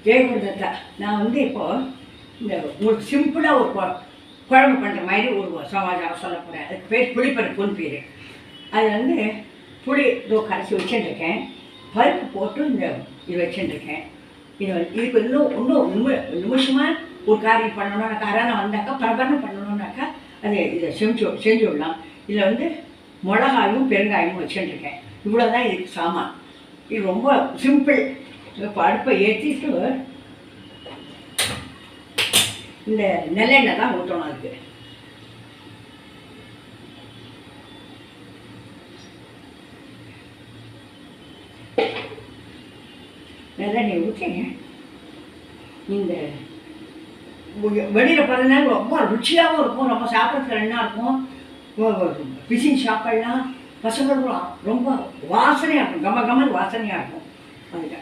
ஜெயகுண்டத்தா. நான் வந்து இப்போது இந்த உங்களுக்கு சிம்பிளாக ஒரு குழம்பு பண்ணுற மாதிரி ஒரு சமாச்சாரம் சொல்ல போகிறேன். அதுக்கு பேர் புளிப்பருப்புன்னு பேர். அது வந்து புளி கரைச்சி வச்சுட்டுருக்கேன். பருப்பு போட்டு இந்த இது வச்சுட்டுருக்கேன். இதுக்கு இன்னும் நிமிஷமாக ஒரு காரியம் பண்ணணும்னாக்கா, அரணை வந்தாக்கா பரபரம் பண்ணணுன்னாக்கா இதை செஞ்சு விடலாம். இதில் வந்து மிளகாயும் பெருங்காயமும் வச்சுட்டுருக்கேன். இவ்வளோ தான் இதுக்கு சாமான். இது ரொம்ப சிம்பிள். இப்போ அடுப்பை ஏற்றிட்டு இந்த நல்லெண்ணெய் தான் ஊற்றணும். அதுக்கு நல்லெண்ணெய் ஊற்றிங்க. இந்த வெளியில் பார்த்தீங்கன்னா ரொம்ப ருச்சியாகவும் இருக்கும், ரொம்ப சாப்பிட்றதுக்கு என்ன இருக்கும், பிசின் சாப்பிடலாம், பசங்களும் ரொம்ப வாசனையாக இருக்கும், கமன்னு வாசனையாக இருக்கும்.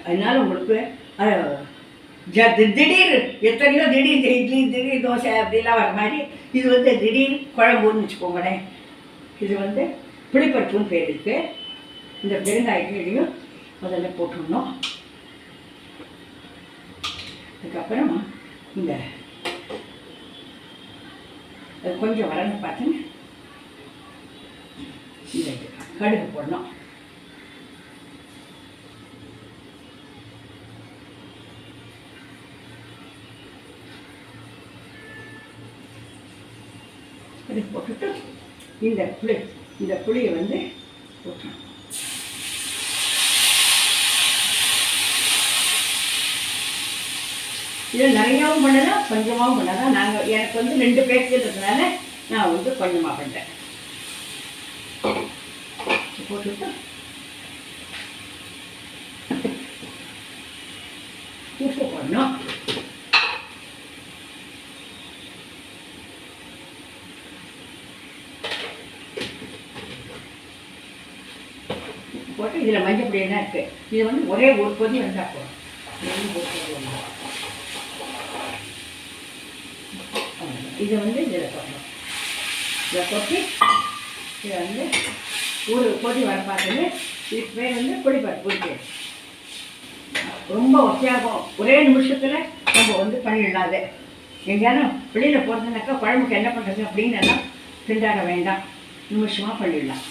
அதனால உங்களுக்கு திடீர் எத்தனையோ திடீர் இட்லி திடீர் தோசை அப்படிலாம் வர மாதிரி இது வந்து திடீர் குழம்புன்னு வச்சுக்கோங்களேன். இது வந்து புளிப்பருப்புன்னு பேர் இருக்குது. இந்த பெருங்காயத்தையும் முதல்ல போட்டுடணும். அதுக்கப்புறம் இந்த கொஞ்சம் வரன்னு பார்த்துங்க இந்த கடுகு போடணும். அது போட்டுட்டு இந்த புளியை வந்து போட்டணும். இதில் நிறையாவும் பண்ணலாம், கொஞ்சமாகவும் பண்ணலாம். எனக்கு வந்து 2 பேருக்குன்றதுனால நான் வந்து கொஞ்சமாக பண்ணுறேன். போட்டுட்டு உப்பு போடணும். போட்டு இதில் மஞ்சள் பொடி என்ன இருக்குது, இது வந்து ஒரே ஒரு கொதி வந்தால் போதும். இதை வந்து இதில் போடணும். இதை போட்டு இதை வந்து ஒரு கொதி வர பார்த்துன்னு இதுக்கு பேர் வந்து புளிப்பருப்பு. ரொம்ப ஒத்தியாகும். ஒரே நிமிஷத்தில் நம்ம வந்து பண்ணிடலாம். எங்கேயாலும் வெளியில் போகிறதுனாக்கா குழம்புக்கு என்ன பண்ணுறது அப்படின்னு எல்லாம் திண்டாட வேண்டாம், நிமிஷமாக பண்ணிடலாம்.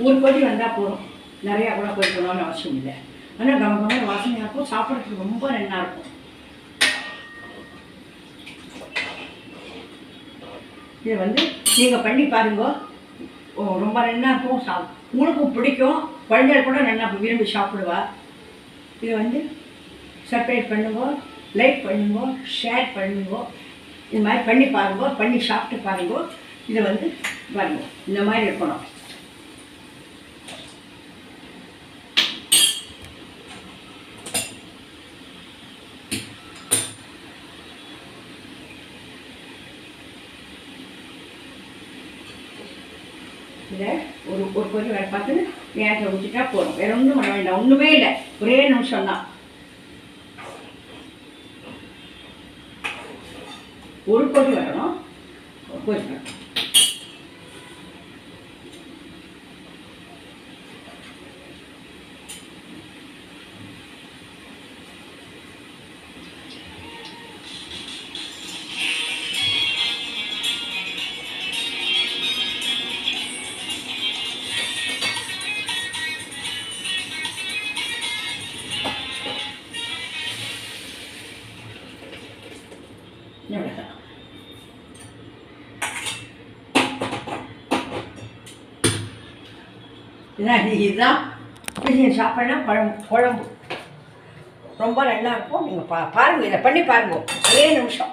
ஒரு கொதி வந்தால் போதும், நிறையா கூட கொதிக்கணும்னு அவசியம் இல்லை. ஆனால் கமகமான வாசனையாக இருக்கும், சாப்பிட்றதுக்கு ரொம்ப நல்லா இருக்கும். இதை வந்து நீங்கள் பண்ணி பாருங்க, ரொம்ப நல்லா இருக்கும். உங்களுக்கும் பிடிக்கும், குழந்தைகள் கூட நல்லா விரும்பி சாப்பிடுவா. இதை வந்து சப்ஸ்கிரைப் பண்ணுங்க, லைக் பண்ணுங்க, ஷேர் பண்ணுங்க. இது மாதிரி பண்ணி பாருங்க, பண்ணி சாப்பிட்டு பாருங்க. இதை வந்து பாருங்க, இந்த மாதிரி இருக்கணும். இதை ஒரு கொதி வேலை பார்த்து நேரத்தில் ஊற்றிட்டா போதும். வேறு ஒன்றும் பண்ண வேண்டாம், ஒன்றுமே இல்லை, ஒரே நிமிஷம் தான். ஒரு கொதி வரணும், கொதி வரணும். இதுதான் பிரியாணி சாப்பிட்லாம். குழம்பு ரொம்ப நல்லா இருக்கும். நீங்கள் பாருங்கள், இதை பண்ணி பாருங்கள், ஒரே நிமிஷம்.